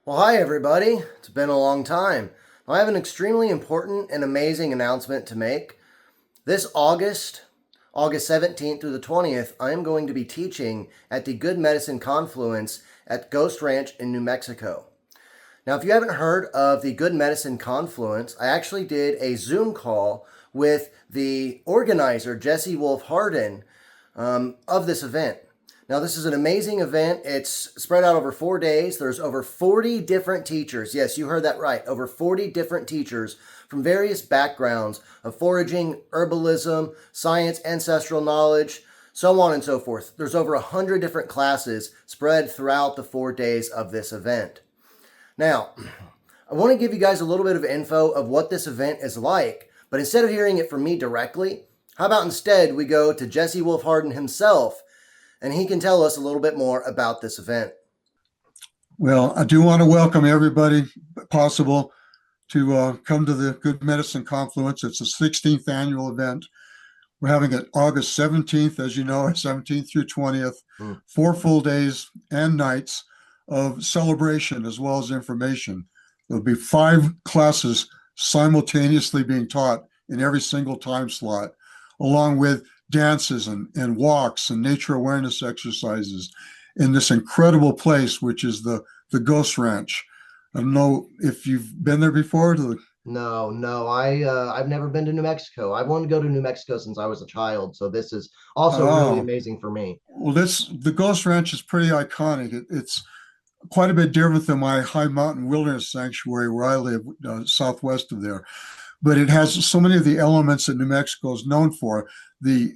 Well, hi, everybody. It's been a long time. I have an extremely important and amazing announcement to make. This August 17th through the 20th, I am going to be teaching at the Good Medicine Confluence at Ghost Ranch in New Mexico. Now, if you haven't heard of the Good Medicine Confluence, I actually did a Zoom call with the organizer, Jesse Wolf Hardin, of this event. Now, this is an amazing event. It's spread out over 4 days. There's over 40 different teachers. Yes, you heard that right. Over 40 different teachers from various backgrounds of foraging, herbalism, science, ancestral knowledge, so on and so forth. There's over 100 different classes spread throughout the 4 days of this event. Now, I want to give you guys a little bit of info of what this event is like, but instead of hearing it from me directly, how about instead we go to Jesse Wolf Hardin himself and he can tell us a little bit more about this event. Well, I do want to welcome everybody possible to come to the Good Medicine Confluence. It's the 16th annual event. We're having it August 17th, as you know, 17th through 20th, 4 full days and nights of celebration as well as information. There'll be 5 classes simultaneously being taught in every single time slot, along with dances and walks and nature awareness exercises in this incredible place, which is the Ghost Ranch. I don't know if you've been there before. No, I've never been to New Mexico. I've wanted to go to New Mexico since I was a child, so this is also really Oh, amazing for me. well, the Ghost Ranch is pretty iconic. It's quite a bit different than my high mountain wilderness sanctuary where I live, southwest of there. But it has so many of the elements that New Mexico is known for. The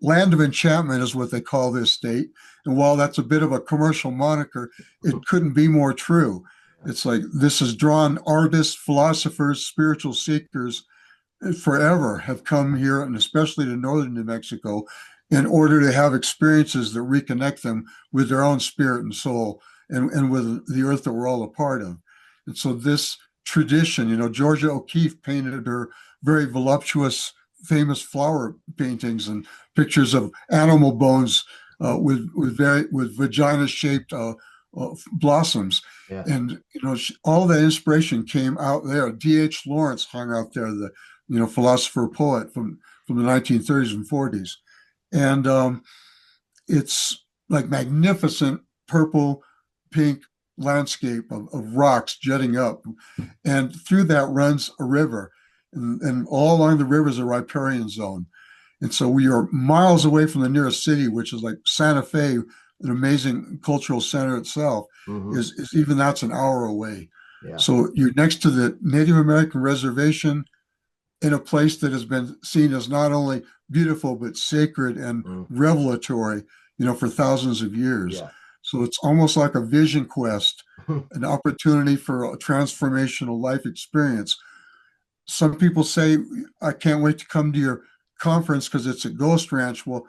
land of enchantment is what they call this state. And while that's a bit of a commercial moniker, it couldn't be more true. It's like this has drawn artists, philosophers, spiritual seekers forever have come here, and especially to northern New Mexico, in order to have experiences that reconnect them with their own spirit and soul and with the earth that we're all a part of. And so this tradition, Georgia O'Keeffe painted her very voluptuous, famous flower paintings and pictures of animal bones with vagina-shaped blossoms. Yeah. And all that inspiration came out there. D.H. Lawrence hung out there, the philosopher poet from the 1930s and 40s, and it's like magnificent purple, pink landscape of rocks jutting up, and through that runs a river, and all along the river is a riparian zone, and so we are miles away from the nearest city, which is like Santa Fe, an amazing cultural center itself. Mm-hmm. Is even that's an hour away. Yeah. So you're next to the Native American reservation in a place that has been seen as not only beautiful but sacred and revelatory, for thousands of years. Yeah. So it's almost like a vision quest, an opportunity for a transformational life experience. Some people say, I can't wait to come to your conference because it's a ghost ranch. Well,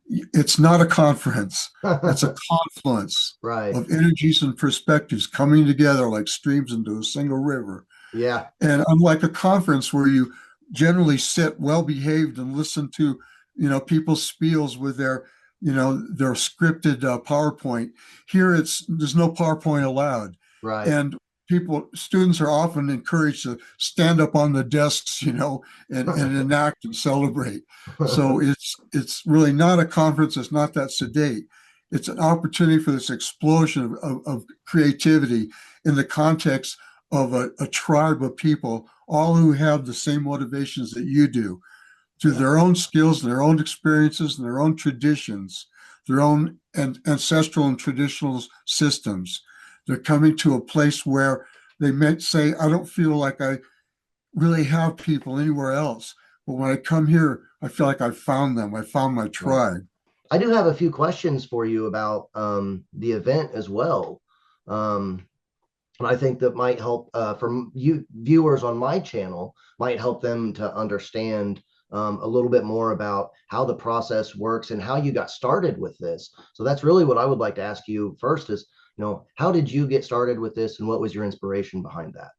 it's not a conference, it's a confluence Right. of energies and perspectives coming together like streams into a single river. Yeah. And unlike a conference where you generally sit well behaved and listen to, people's spiels with their scripted PowerPoint, here there's no PowerPoint allowed. Right. And students are often encouraged to stand up on the desks, and enact and celebrate. So it's really not a conference. It's not that sedate. It's an opportunity for this explosion of creativity in the context of a tribe of people, all who have the same motivations that you do, through their own skills and their own experiences and their own traditions, their own ancestral and traditional systems. They're coming to a place where they might say, I don't feel like I really have people anywhere else. But when I come here, I feel like I found them. I found my tribe. I do have a few questions for you about the event as well. And I think that might help from you viewers on my channel, might help them to understand a little bit more about how the process works and how you got started with this. So that's really what I would like to ask you first is, how did you get started with this and what was your inspiration behind that?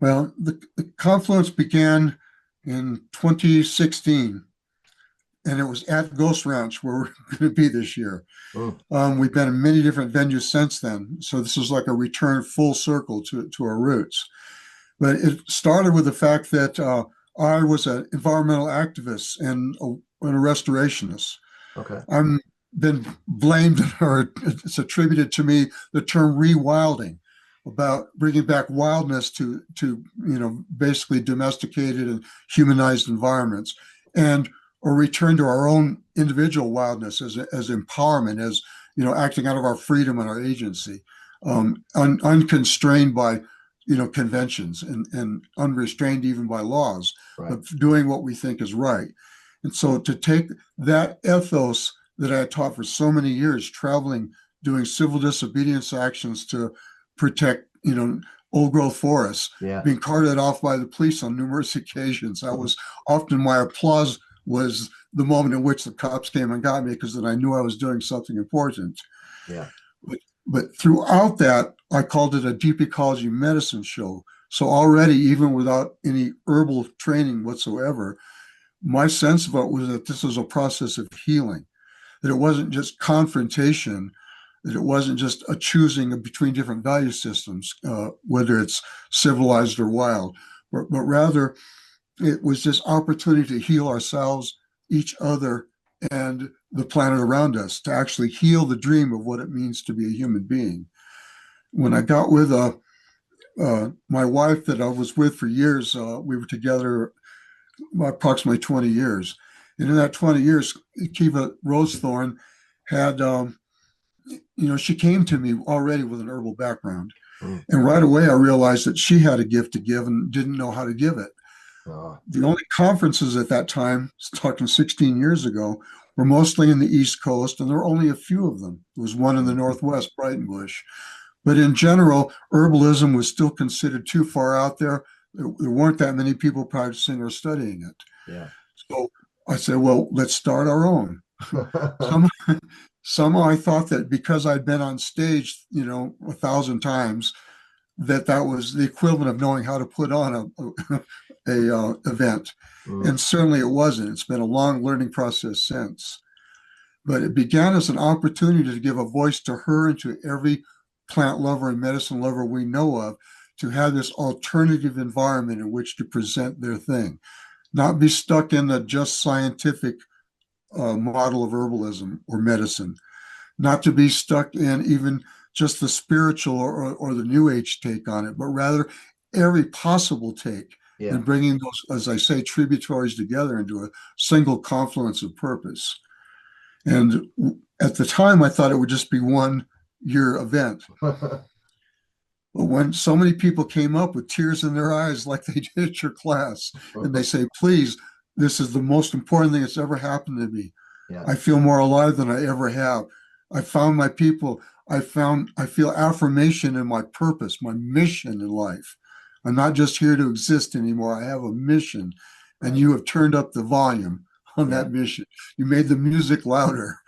Well, the confluence began in 2016. and it was at Ghost Ranch where we're going to be this year. Mm, We've been in many different venues since then, so this is like a return full circle to our roots. But it started with the fact that I was an environmental activist and a restorationist. okay. I'm been blamed, or it's attributed to me, the term rewilding, about bringing back wildness to basically domesticated and humanized environments, and a return to our own individual wildness as empowerment, as acting out of our freedom and our agency, unconstrained by conventions, and unrestrained even by laws, Right. but doing what we think is right. And so to take that ethos that I had taught for so many years, traveling, doing civil disobedience actions to protect, old growth forests, Yeah. being carted off by the police on numerous occasions. That was often my applause, was the moment in which the cops came and got me, because then I knew I was doing something important. Yeah. But, but throughout that, I called it a deep ecology medicine show. So already, even without any herbal training whatsoever, my sense of it was that this was a process of healing, that it wasn't just confrontation, that it wasn't just a choosing between different value systems, whether it's civilized or wild, but rather it was this opportunity to heal ourselves, each other, and the planet around us, to actually heal the dream of what it means to be a human being. When I got with my wife that I was with for years, we were together approximately 20 years. And in that 20 years, Kiva Rosethorn had, she came to me already with an herbal background. Mm. And right away, I realized that she had a gift to give and didn't know how to give it. Oh, The only conferences at that time, talking 16 years ago, were mostly in the East Coast, and there were only a few of them. There was one in the mm, Northwest, Brightonbush. But in general, herbalism was still considered too far out there. There weren't that many people practicing or studying it. yeah. So I said, well, let's start our own. Some, Somehow I thought that because I'd been on stage, 1,000 times, that was the equivalent of knowing how to put on a event. Mm, And certainly it wasn't. It's been a long learning process since. But it began as an opportunity to give a voice to her and to every plant lover and medicine lover we know of, to have this alternative environment in which to present their thing, not be stuck in the just scientific model of herbalism or medicine, not to be stuck in even just the spiritual or the new age take on it, but rather every possible take, yeah. and bringing those, as I say, tributaries together into a single confluence of purpose. And at the time, I thought it would just be 1 year event. But when so many people came up with tears in their eyes, like they did at your class, and they say, please, this is the most important thing that's ever happened to me. Yeah. I feel more alive than I ever have. I found my people. I feel affirmation in my purpose, my mission in life. I'm not just here to exist anymore. I have a mission. And Right. you have turned up the volume on Yeah. that mission. You made the music louder.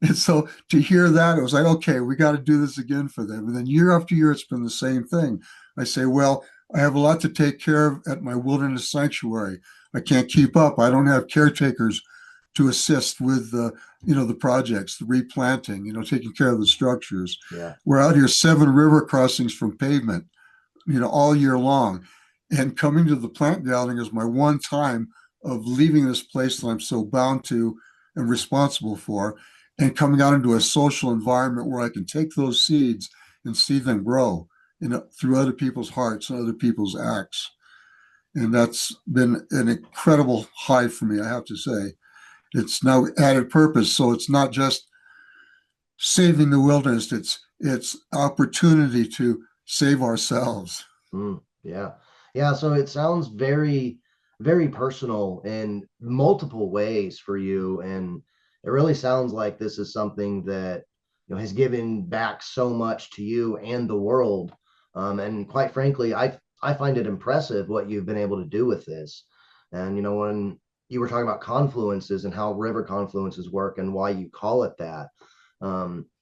And so to hear that, it was like, okay, we got to do this again for them. And then year after year, it's been the same thing. I say, well, I have a lot to take care of at my wilderness sanctuary. I can't keep up. I don't have caretakers to assist with the projects, the replanting, taking care of the structures. Yeah. We're out here 7 river crossings from pavement, all year long. And coming to the plant gathering is my one time of leaving this place that I'm so bound to and responsible for, and coming out into a social environment where I can take those seeds and see them grow through other people's hearts and other people's acts. And that's been an incredible high for me, I have to say. It's now added purpose. So it's not just saving the wilderness, it's opportunity to save ourselves. Mm, yeah. Yeah. So it sounds very, very personal in multiple ways for you. And it really sounds like this is something that, has given back so much to you and the world. And quite frankly, I find it impressive what you've been able to do with this. And, when you were talking about confluences and how river confluences work and why you call it that,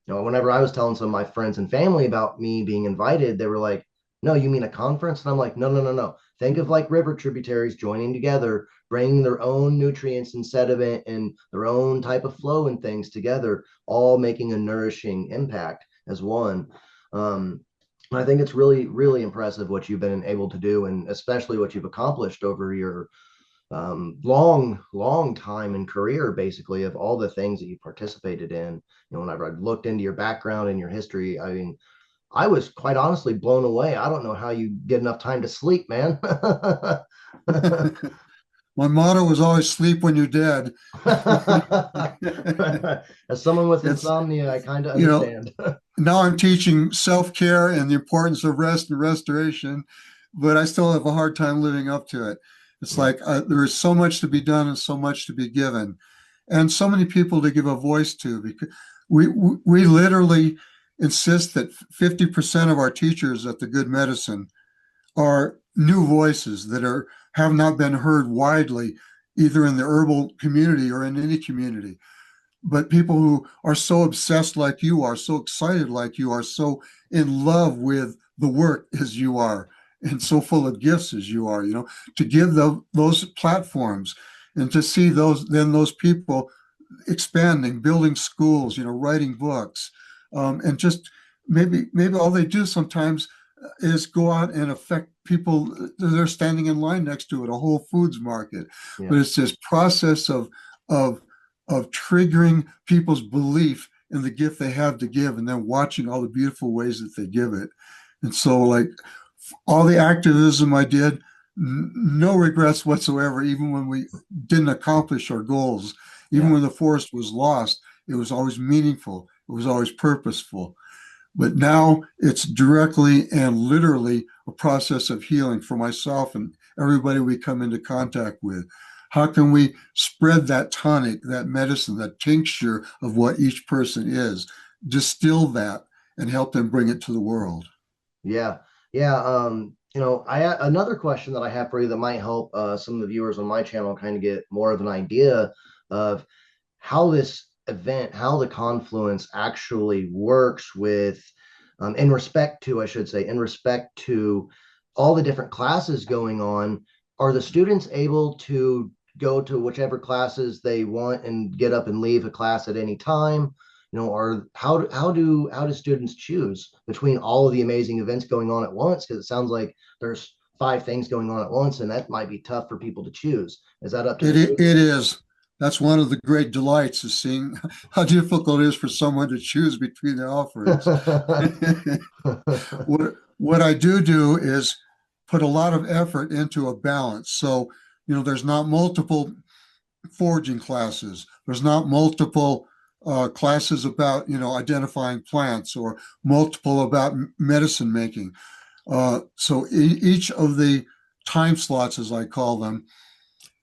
whenever I was telling some of my friends and family about me being invited, they were like, no, you mean a conference? And I'm like, no, no, no, no. Think of like river tributaries joining together, bringing their own nutrients and sediment and their own type of flow and things together, all making a nourishing impact as one. Um, I think it's really, really impressive what you've been able to do, and especially what you've accomplished over your long time and career, basically, of all the things that you participated in. Whenever I looked into your background and your history, I mean, I was quite honestly blown away. I don't know how you get enough time to sleep, man. My motto was always sleep when you're dead. As someone with It's, insomnia, I kind of you know, understand. now I'm teaching self-care and the importance of rest and restoration, but I still have a hard time living up to it. It's Yeah, like there is so much to be done and so much to be given, and so many people to give a voice to. Because we literally insist that 50% of our teachers at the Good Medicine are new voices that are have not been heard widely, either in the herbal community or in any community, but people who are so obsessed like you are, so excited like you are, so in love with the work as you are, and so full of gifts as you are, to give those platforms and to see those people expanding, building schools, writing books, and just maybe all they do sometimes is go out and affect people they're standing in line next to at a Whole Foods market. yeah. But it's this process of of triggering people's belief in the gift they have to give, and then watching all the beautiful ways that they give it. And so, like all the activism I did, no regrets whatsoever. Even when we didn't accomplish our goals, even Yeah. when the forest was lost, it was always meaningful. It was always purposeful. But now it's directly and literally a process of healing for myself and everybody we come into contact with. How can we spread that tonic, that medicine, that tincture of what each person is, distill that and help them bring it to the world? Yeah, yeah. Another question that I have for you that might help some of the viewers on my channel kind of get more of an idea of how this event, how the confluence actually works with, in respect to, I should say, in respect to all the different classes going on. Are the students able to go to whichever classes they want and get up and leave a class at any time? Or how do students choose between all of the amazing events going on at once? Because it sounds like there's five things going on at once, and that might be tough for people to choose. Is that up to the It students? is. That's one of the great delights, is seeing how difficult it is for someone to choose between the offerings. What I do is put a lot of effort into a balance. So, there's not multiple foraging classes. There's not multiple classes about, identifying plants, or multiple about medicine making. So each of the time slots, as I call them,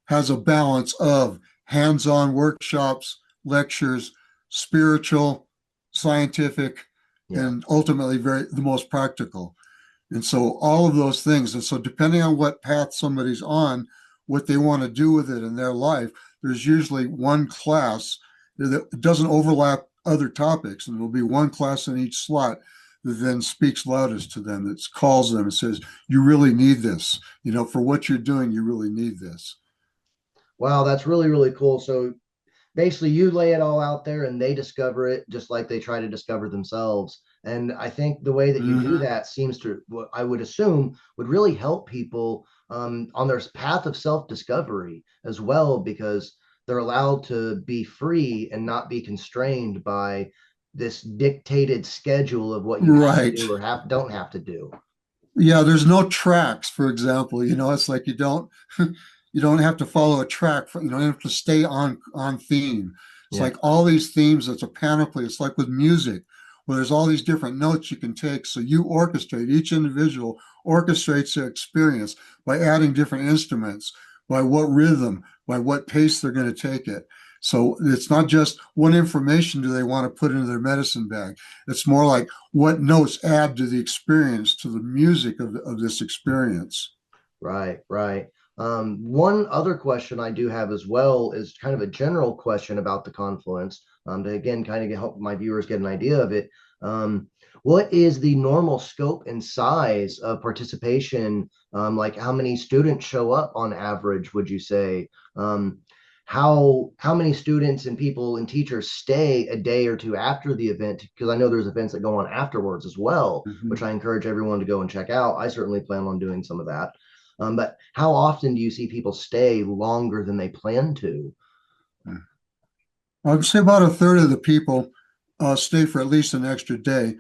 has a balance of hands-on workshops, lectures, spiritual, scientific, Yeah. and ultimately the most practical. And so all of those things. And so depending on what path somebody's on, what they want to do with it in their life, there's usually one class that doesn't overlap other topics. And there'll be one class in each slot that then speaks loudest to them, that calls them and says, you really need this. For what you're doing, you really need this. Wow, that's really, really cool. So basically, you lay it all out there and they discover it just like they try to discover themselves. And I think the way that you do Mm-hmm. that seems to, what I would assume, would really help people on their path of self-discovery as well, because they're allowed to be free and not be constrained by this dictated schedule of what you have to Right. do or don't have to do. Yeah, there's no tracks, for example. It's like you don't you don't have to follow a track. You don't have to stay on theme. It's Yeah. like all these themes. It's a panoply. It's like with music, where there's all these different notes you can take. So you orchestrate. Each individual orchestrates their experience by adding different instruments, by what rhythm, by what pace they're going to take it. So it's not just what information do they want to put into their medicine bag. It's more like what notes add to the experience, to the music of this experience. Right, right. One other question I do have as well is kind of a general question about the confluence, to again kind of help my viewers get an idea of it. What is the normal scope and size of participation? Like how many students show up on average, would you say? Um, how many students and people and teachers stay a day or two after the event? Because I know there's events that go on afterwards as well, which Mhm. I encourage everyone to go and check out. I certainly plan on doing some of that. But how often do you see people stay longer than they plan to? I would say about a third of the people stay for at least an extra day,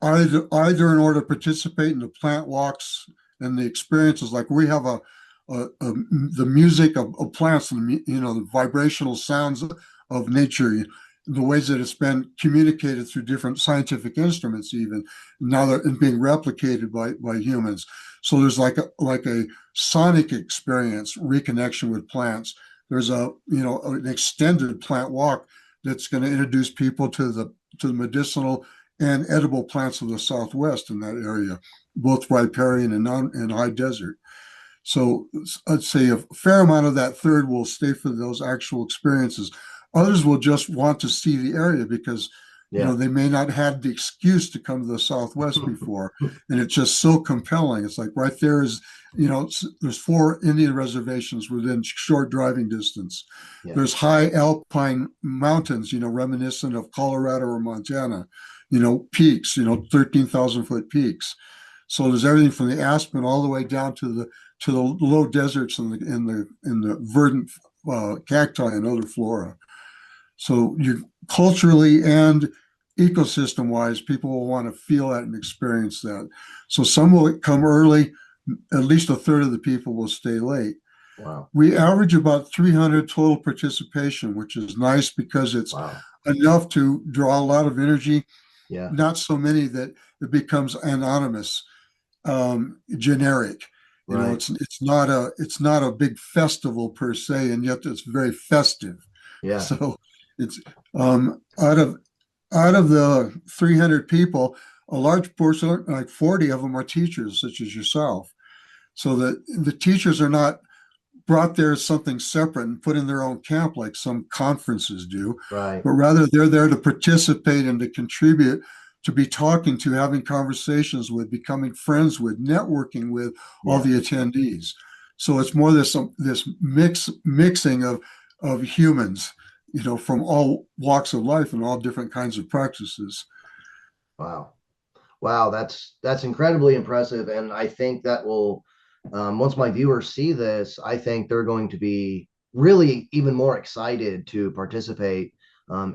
either in order to participate in the plant walks and the experiences. Like we have the music of plants and the vibrational sounds of nature, the ways that it's been communicated through different scientific instruments, even now that it's being replicated by humans. So there's like a sonic experience, reconnection with plants. There's an extended plant walk that's going to introduce people to the medicinal and edible plants of the Southwest in that area, both riparian and high desert. So I'd say a fair amount of that third will stay for those actual experiences. Others will just want to see the area because Yeah. they may not have the excuse to come to the Southwest before, and it's just so compelling. It's like right there is, there's 4 Indian reservations within short driving distance. Yeah. There's high alpine mountains, reminiscent of Colorado or Montana, peaks, 13,000-foot peaks. So there's everything from the aspen all the way down to the low deserts in the verdant cacti and other flora. So you culturally and ecosystem wise, people will want to feel that and experience that. So some will come early. At least a third of the people will stay late. Wow. We average about 300 total participation, which is nice because it's Wow. enough to draw a lot of energy. Yeah. Not so many that it becomes anonymous, generic. Right. It's not a big festival per se, and yet it's very festive. Yeah. So it's out of the 300 people, a large portion, like 40 of them, are teachers, such as yourself. So that the teachers are not brought there as something separate and put in their own camp like some conferences do, Right. but rather they're there to participate and to contribute, to be talking to, having conversations with, becoming friends with, networking with all Yeah. the attendees. So it's more this mixing of humans, from all walks of life and all different kinds of practices. Wow. Wow, that's incredibly impressive, and I think that will, once my viewers see this, I think they're going to be really even more excited to participate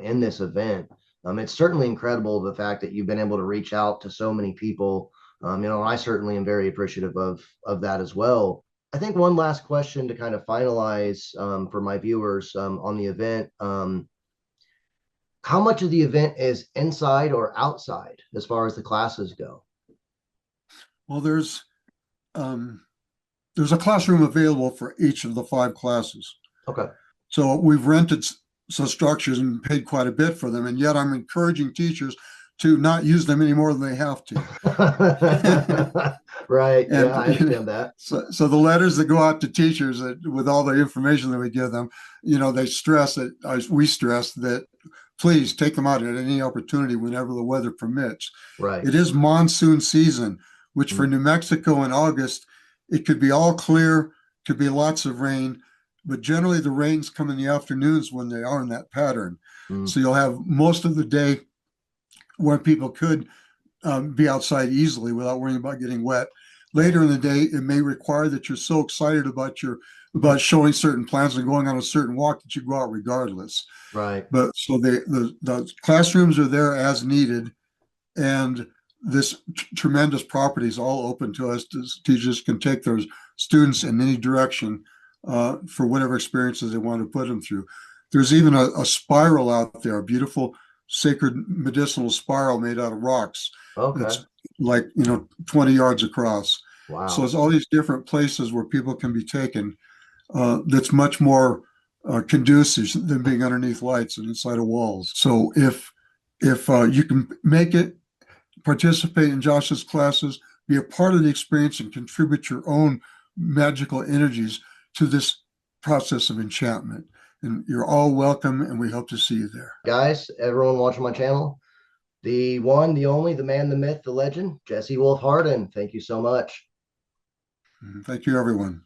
in this event. It's certainly incredible the fact that you've been able to reach out to so many people. I certainly am very appreciative of that as well. I think one last question to kind of finalize for my viewers on the event. How much of the event is inside or outside as far as the classes go? Well, um, there's a classroom available for each of the 5 classes. Okay. So we've rented some structures and paid quite a bit for them, and yet I'm encouraging teachers to not use them any more than they have to. Right. Yeah, And I understand that. so the letters that go out to teachers with all the information that we give them, they stress that, we stress that, please take them out at any opportunity whenever the weather permits. Right. It is monsoon season, which for Mm, New Mexico in August, it could be all clear, could be lots of rain, but generally the rains come in the afternoons when they are in that pattern. mm, So you'll have most of the day where people could be outside easily without worrying about getting wet. yeah. Later in the day, it may require that you're so excited about showing certain plants and going on a certain walk that you go out regardless. Right. But so the classrooms are there as needed, and this tremendous property is all open to us. Teachers can take their students in any direction for whatever experiences they want to put them through. There's even a spiral out there, a beautiful sacred medicinal spiral made out of rocks. Okay. That's like 20 yards across. So Wow. there's all these different places where people can be taken. That's much more conducive than being underneath lights and inside of walls. So if you can make it, participate in Josh's classes, be a part of the experience, and contribute your own magical energies to this process of enchantment. And you're all welcome, and we hope to see you there. Guys, everyone watching my channel, The one, the only, the man, the myth, the legend, Jesse Wolf Hardin. Thank you so much. Thank you, everyone.